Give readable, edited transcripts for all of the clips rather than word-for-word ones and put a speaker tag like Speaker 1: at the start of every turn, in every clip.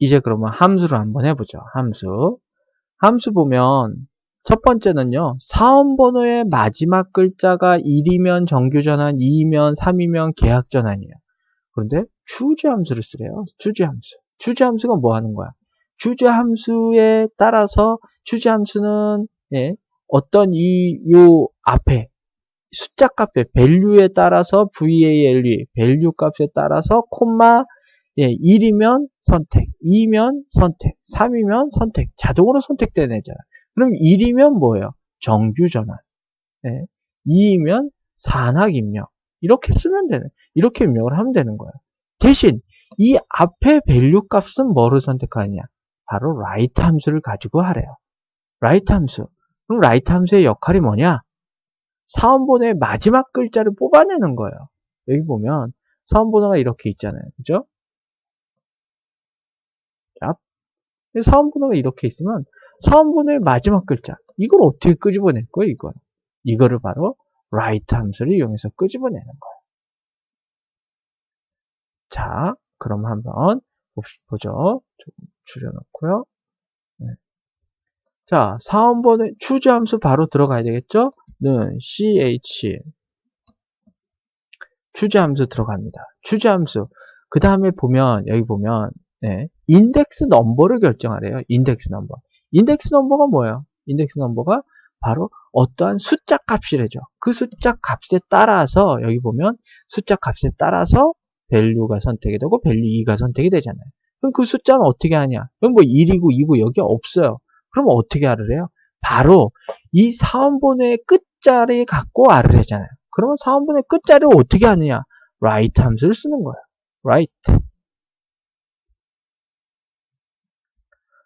Speaker 1: 이제 그러면 함수를 한번 해보죠. 함수 보면 첫 번째는요. 사원번호의 마지막 글자가 1이면 정규전환, 2이면 3이면 계약전환이에요. 그런데 추지함수를 쓰래요. 추지함수가 뭐 하는 거야? 추지함수에 따라서 추지함수는 어떤 요 앞에 숫자 값의 밸류에 따라서 VALE 밸류 값에 따라서 콤마 1이면 선택, 2면 선택, 3이면 선택, 자동으로 선택되는 애잖아. 그럼 1이면 뭐예요? 정규 전환. 2이면 산학 입력. 이렇게 쓰면 되는, 이렇게 입력을 하면 되는 거예요. 대신 이 앞에 밸류 값은 뭐를 선택하느냐? 바로 write 함수를 가지고 하래요. write 함수. 그럼 write 함수의 역할이 뭐냐? 사원번호의 마지막 글자를 뽑아내는 거예요. 여기 보면 사원번호가 이렇게 있잖아요. 그죠? 자, 사원번호가 이렇게 있으면 사원번호의 마지막 글자 이걸 어떻게 끄집어낼 거예요? 이거를 바로 write 함수를 이용해서 끄집어내는 거예요. 자, 그럼 한번 보죠. 좀 줄여놓고요. 네. 자, 사원번호 choose 함수 바로 들어가야 되겠죠? 는 ch choose 함수 들어갑니다. choose 함수 그 다음에 보면 여기 보면 인덱스 넘버를 결정하래요. 인덱스 넘버. 인덱스 넘버가 뭐예요? 인덱스 넘버가 바로 어떠한 숫자 값이래죠. 그 숫자 값에 따라서 여기 보면 숫자 값에 따라서 밸류가 선택이 되고 밸류 2가 선택이 되잖아요. 그럼 그 숫자는 어떻게 하냐? 그럼 뭐 1이고 2고 여기 없어요. 그럼 어떻게 알으래요? 바로 이 사원번호의 끝자리 갖고 알을 하잖아요. 그러면 사원번호의 끝자리를 어떻게 하느냐? write 함수를 쓰는 거예요.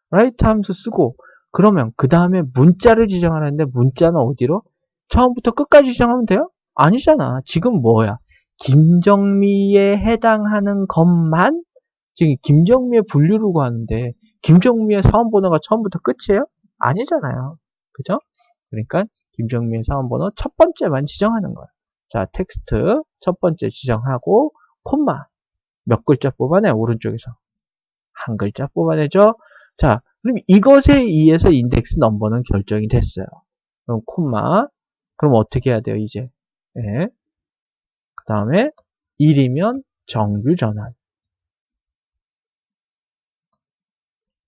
Speaker 1: write 함수 쓰고 그러면 그 다음에 문자를 지정하는데 문자는 어디로? 처음부터 끝까지 지정하면 돼요? 아니잖아. 지금 뭐야? 김정미에 해당하는 것만 지금 김정미의 분류를 구하는데 김정미의 사원번호가 처음부터 끝이에요? 아니잖아요. 그죠? 그러니까 김정미의 사원번호 첫 번째만 지정하는 거예요. 자, 텍스트 첫 번째 지정하고 콤마 몇 글자 뽑아내? 오른쪽에서 한 글자 뽑아내죠. 자, 그럼 이것에 의해서 인덱스 넘버는 결정이 됐어요. 그럼 콤마. 그럼 어떻게 해야 돼요, 이제? 그 다음에 1이면 정규 전환.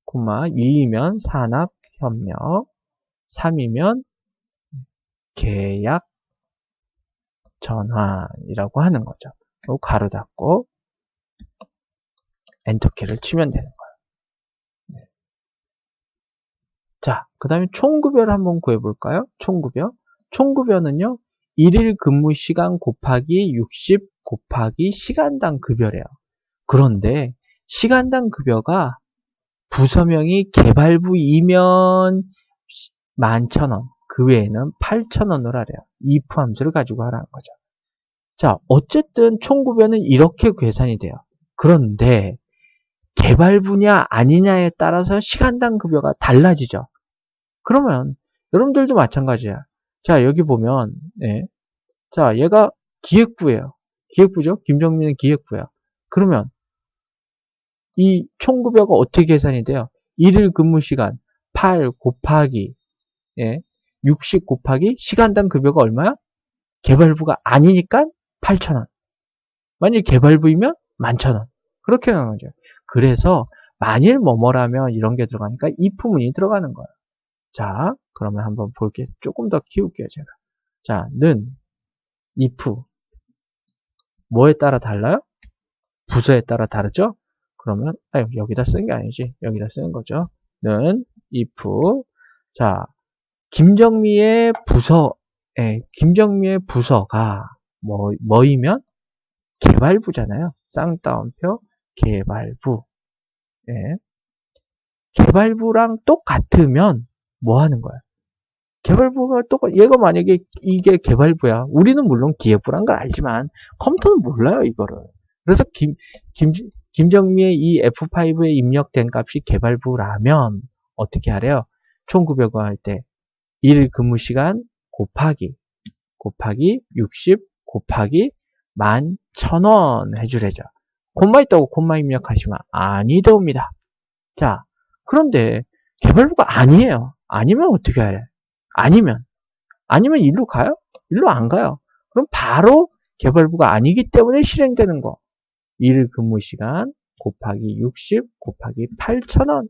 Speaker 1: 콤마 2이면 산학 협력. 3이면 계약 전환이라고 하는 거죠. 그리고 가로 닫고 엔터키를 치면 되는 거예요. 자, 그 다음에 총급여를 한번 구해볼까요? 총급여는요, 1일 근무 시간 곱하기 60 곱하기 시간당 급여래요. 그런데 시간당 급여가 부서명이 개발부이면 11,000원, 그 외에는 8,000원으로 하래요. if 함수를 가지고 하라는 거죠. 자, 어쨌든 총급여는 이렇게 계산이 돼요. 그런데 개발부냐 아니냐에 따라서 시간당 급여가 달라지죠. 그러면 여러분들도 마찬가지야. 자, 여기 보면 자, 얘가 기획부예요. 기획부죠. 김정민은 기획부야. 그러면 이 총급여가 어떻게 계산이 돼요? 1일 근무 시간 8 곱하기 60 곱하기 시간당 급여가 얼마야? 개발부가 아니니까 8,000원. 만일 개발부이면 11,000원. 그렇게 하는 거죠. 그래서 만일 뭐뭐라면 이런 게 들어가니까 if문이 들어가는 거예요. 자, 그러면 한번 볼게요. 조금 더 키울게요, 제가. 자, 는 if 뭐에 따라 달라요? 부서에 따라 다르죠? 그러면 여기다 쓰는 게 아니지. 여기다 쓰는 거죠. 는 if 자, 김정미의 부서가 뭐이면 개발부잖아요. 쌍따옴표 개발부. 개발부랑 똑같으면 뭐 하는 거야? 개발부가 얘가 만약에 이게 개발부야. 우리는 물론 기획부란 걸 알지만 컴퓨터는 몰라요, 이거를. 그래서 김정미의 이 F5에 입력된 값이 개발부라면 어떻게 하래요? 총급여가 할 때 1일 근무 시간 곱하기 60 곱하기 11,000원 해주래죠. 콤마 있다고 콤마 입력하시면 아니 됩니다. 자, 그런데 개발부가 아니에요. 아니면 어떻게 해야 해? 아니면 일로 가요? 일로 안 가요. 그럼 바로 개발부가 아니기 때문에 실행되는 거. 일 근무 시간 곱하기 60 곱하기 8,000원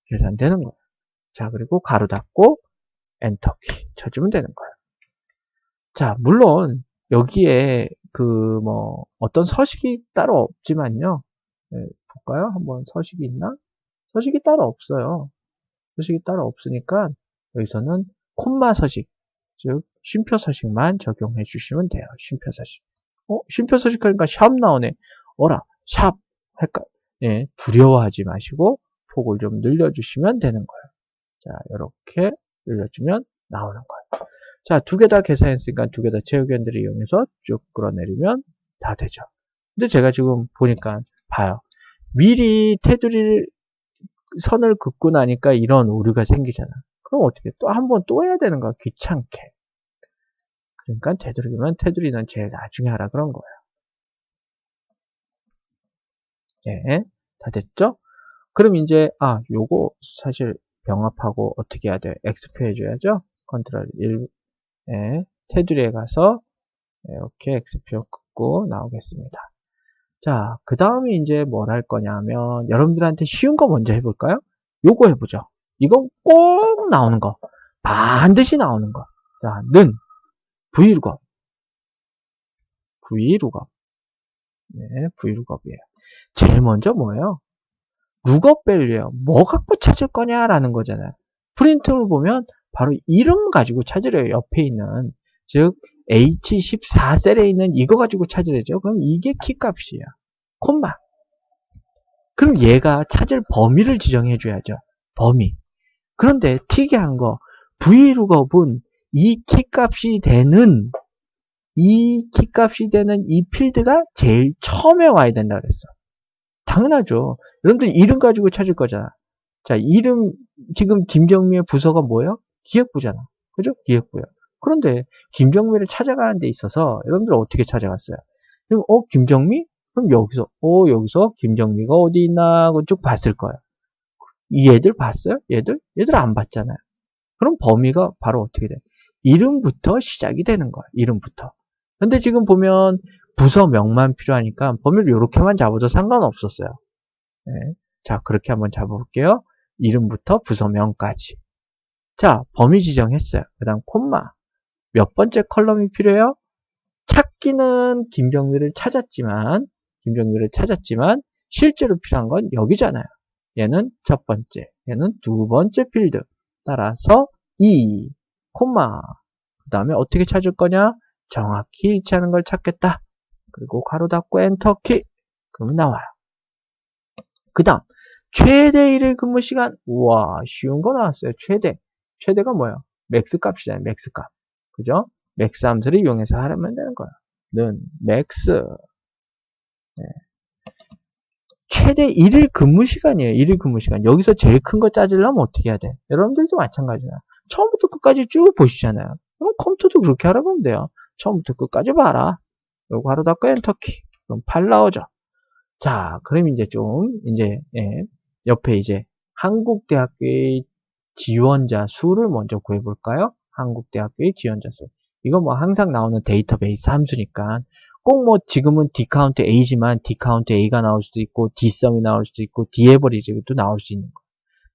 Speaker 1: 계산되는 거예요. 자, 그리고 가로 닫고 엔터키 쳐주면 되는 거예요. 자, 물론 여기에 어떤 서식이 따로 없지만요. 네, 볼까요? 한번 서식이 있나? 서식이 따로 없어요. 서식이 따로 없으니까 여기서는 콤마 서식, 즉 쉼표 서식만 적용해 주시면 돼요. 쉼표 서식. 쉼표 서식 하니까 샵 나오네. 어라, 샵. 예, 두려워하지 마시고 폭을 좀 늘려주시면 되는 거예요. 자, 이렇게 늘려주면 나오는 거예요. 자, 두 개 다 계산했으니까 두 개 다 제곱견들을 이용해서 쭉 끌어내리면 다 되죠. 근데 제가 지금 보니까 봐요. 미리 테두리 선을 긋고 나니까 이런 오류가 생기잖아. 그럼 어떻게 또 한 번 또 해야 되는 거야. 귀찮게. 그러니까 테두리면 테두리는 제일 나중에 하라 그런 거예요. 네, 다 됐죠? 그럼 이제 요거 사실 병합하고 어떻게 해야 돼? X표 해줘야죠. 컨트롤 1, 테두리에 가서 이렇게 X표 긋고 나오겠습니다. 자, 그 다음에 이제 뭘 할 거냐면 여러분들한테 쉬운 거 먼저 해볼까요? 요거 해보죠. 이건 꼭 나오는 거. 반드시 나오는 거. 자, 는 V룩업. V룩업. 네, V룩업이에요. 제일 먼저 뭐예요? 룩업 밸류예요. 뭐 갖고 찾을 거냐라는 거잖아요. 프린트를 보면 바로 이름 가지고 찾으래요. 옆에 있는. 즉 H14셀에 있는 이거 가지고 찾으래죠. 그럼 이게 키값이에요. 콤마. 그럼 얘가 찾을 범위를 지정해 줘야죠. 범위. 그런데 특이한 거 V룩업은 이 키값이 되는 이 필드가 제일 처음에 와야 된다 그랬어. 당연하죠. 여러분들 이름 가지고 찾을 거잖아. 자, 이름 지금 김정미의 부서가 뭐예요? 기획부잖아. 그죠? 기획부요. 그런데 김정미를 찾아가는 데 있어서 여러분들 어떻게 찾아갔어요? 그럼 김정미? 그럼 여기서 김정미가 어디 있나 하고 쭉 봤을 거예요. 얘들 봤어요? 얘들 안 봤잖아요. 그럼 범위가 바로 어떻게 돼? 이름부터 시작이 되는 거야. 이름부터. 근데 지금 보면 부서명만 필요하니까 범위를 이렇게만 잡아도 상관없었어요. 네. 자, 그렇게 한번 잡아볼게요. 이름부터 부서명까지. 자, 범위 지정했어요. 그 다음 콤마. 몇 번째 컬럼이 필요해요? 찾기는 김정미를 찾았지만 실제로 필요한 건 여기잖아요. 얘는 첫 번째, 얘는 두 번째 필드. 따라서 이 콤마. 그 다음에 어떻게 찾을 거냐? 정확히 일치하는 걸 찾겠다. 그리고 가로 닫고 엔터키. 그러면 나와요. 그 다음 최대 일일 근무 시간. 우와, 쉬운 거 나왔어요. 최대가 뭐예요? 맥스 값이잖아요. 맥스 값. 그죠? 맥스 함수를 이용해서 하면 되는 거예요. 는 맥스. 네. 최대 일일 근무 시간이에요. 일일 근무 시간. 여기서 제일 큰 거 짜주려면 어떻게 해야 돼? 여러분들도 마찬가지야. 처음부터 끝까지 쭉 보시잖아요. 그럼 컴퓨터도 그렇게 하라고 하면 돼요. 처음부터 끝까지 봐라. 요거 하루 닫고 엔터키. 그럼 8 나오죠. 자, 그럼 이제 옆에 이제 한국대학교의 지원자 수를 먼저 구해볼까요? 한국대학교의 지원자 수. 이거 뭐 항상 나오는 데이터베이스 함수니까 꼭 지금은 dcount a지만 dcount a가 나올 수도 있고 dsum이 나올 수도 있고 daverage도 나올 수 있는 거.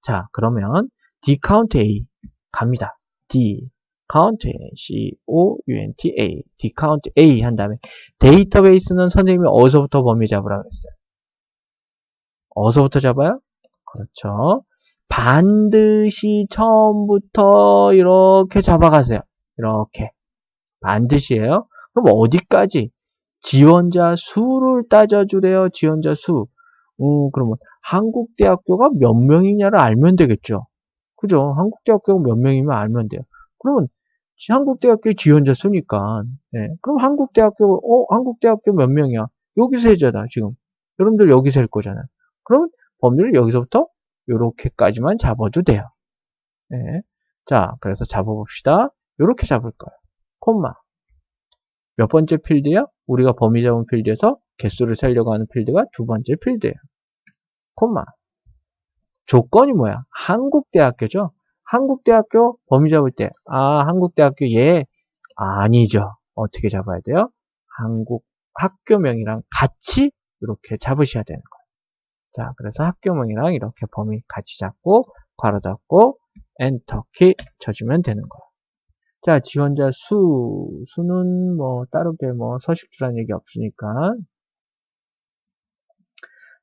Speaker 1: 자, 그러면 dcount a 갑니다. dcount a, count a, dcount a 한 다음에 데이터베이스는 선생님이 어디서부터 범위 잡으라고 했어요? 어디서부터 잡아요? 그렇죠. 반드시 처음부터 이렇게 잡아가세요. 이렇게. 반드시예요. 그럼 어디까지? 지원자 수를 따져주래요. 지원자 수. 그러면 한국대학교가 몇 명이냐를 알면 되겠죠. 그죠? 한국대학교가 몇 명이면 알면 돼요. 그러면 한국대학교 지원자 수니까. 네. 그럼 한국대학교 몇 명이야? 여기서 해줘라, 지금. 여러분들 여기서 할 거잖아요. 그러면 범위를 여기서부터 요렇게까지만 잡아도 돼요. 네. 자, 그래서 잡아봅시다. 요렇게 잡을 거예요. 콤마. 몇 번째 필드야? 우리가 범위 잡은 필드에서 개수를 세려고 하는 필드가 두 번째 필드예요. 콤마. 조건이 뭐야? 한국대학교죠. 한국대학교 범위 잡을 때, 한국대학교 아니죠. 어떻게 잡아야 돼요? 한국 학교명이랑 같이 이렇게 잡으셔야 되는 거예요. 자, 그래서 학교명이랑 이렇게 범위 같이 잡고 괄호 닫고 엔터키 쳐주면 되는 거예요. 자, 지원자 수는 뭐 따르게 뭐 서식주라는 얘기 없으니까.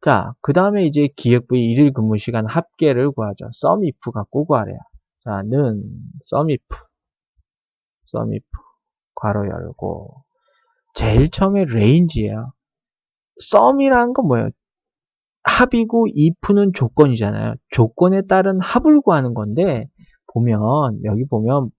Speaker 1: 자, 그 다음에 이제 기획부의 일일 근무 시간 합계를 구하죠. sum if 갖고 구하래요. 자, 는 sum if 괄호 열고 제일 처음에 range예요. sum이라는 건 뭐예요? 합이고 if는 조건이잖아요. 조건에 따른 합을 구하는 건데 보면 여기 보면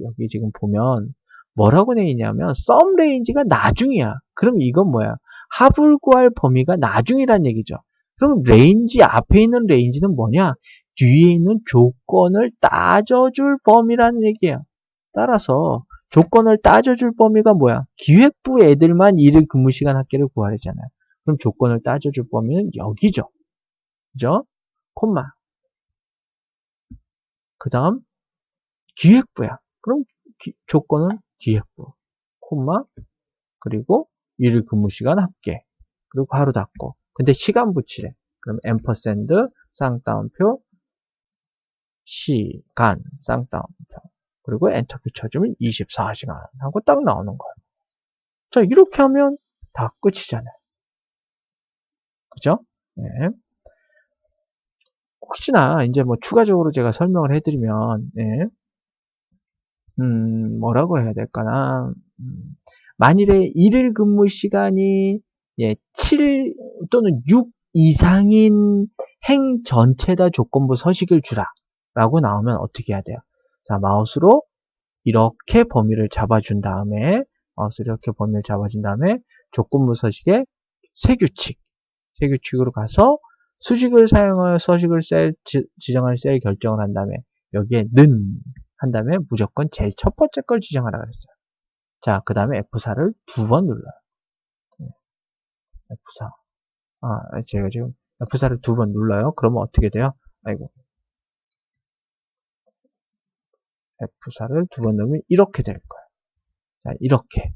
Speaker 1: 여기 지금 보면 뭐라고 돼 있냐면 sum range가 나중이야. 그럼 이건 뭐야? 합을 구할 범위가 나중이란 얘기죠. 그럼 range 앞에 있는 range는 뭐냐? 뒤에 있는 조건을 따져줄 범위라는 얘기예요. 따라서 조건을 따져줄 범위가 뭐야? 기획부 애들만 일일 근무 시간 합계를 구하려잖아요. 그럼 조건을 따져줄 범위는 여기죠. 그죠? 콤마. 그 다음 기획부야. 그럼 조건은 기획부. 콤마. 그리고 일일 근무 시간 합계. 그리고 괄호 닫고. 근데 시간 붙이래. 그럼 앰퍼샌드 쌍따옴표 시간 쌍따옴표. 그리고 엔터키 쳐주면 24시간 하고 딱 나오는 거예요. 자, 이렇게 하면 다 끝이잖아요. 그죠? 네. 혹시나 이제 뭐 추가적으로 제가 설명을 해드리면, 네. 뭐라고 해야 될까나, 만일에 일일 근무 시간이 7 또는 6 이상인 행 전체다 조건부 서식을 주라 라고 나오면 어떻게 해야 돼요? 자, 마우스로 이렇게 범위를 잡아준 다음에 조건부 서식의 새 규칙으로 가서 수식을 사용하여 서식을 지정할 셀 결정을 한 다음에 여기에 는 한 다음에 무조건 제일 첫 번째 걸 지정하라 그랬어요. 자, 그 다음에 F4를 2번 눌러요. F4. 제가 지금 F4를 2번 눌러요. 그러면 어떻게 돼요? F4를 2번 누르면 이렇게 될 거예요. 자, 이렇게.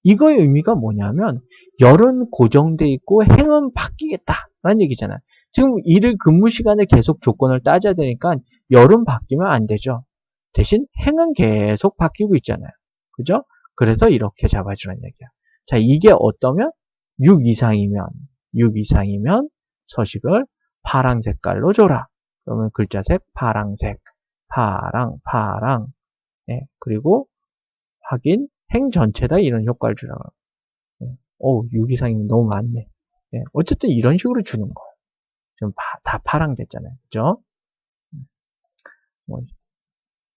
Speaker 1: 이거의 의미가 뭐냐면 열은 고정돼 있고 행은 바뀌겠다라는 얘기잖아요. 지금 일일 근무 시간에 계속 조건을 따져야 되니까 열은 바뀌면 안 되죠. 대신 행은 계속 바뀌고 있잖아요. 그죠? 그래서 이렇게 잡아주는 얘기야. 자, 이게 어떠면 6 이상이면 서식을 파랑 색깔로 줘라. 그러면 글자색 파랑색, 파랑, 그리고 확인, 행 전체다 이런 효과를 주라고. 6 이상이면 너무 많네. 어쨌든 이런 식으로 주는 거예요. 지금 다 파랑 됐잖아요. 그죠?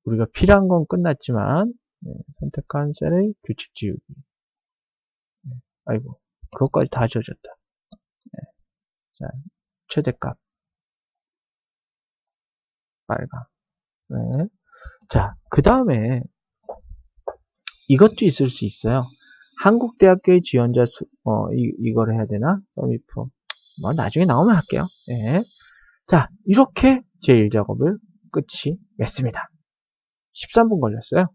Speaker 1: 우리가 필요한 건 끝났지만, 선택한 셀의 규칙 지우기. 그것까지 다 지워졌다. 자, 최대값. 빨강. 자, 그 다음에 이것도 있을 수 있어요. 한국대학교의 지원자 이거를 해야 되나? 서미프. 나중에 나오면 할게요. 자, 이렇게 제1작업을 끝이 맺습니다. 13분 걸렸어요.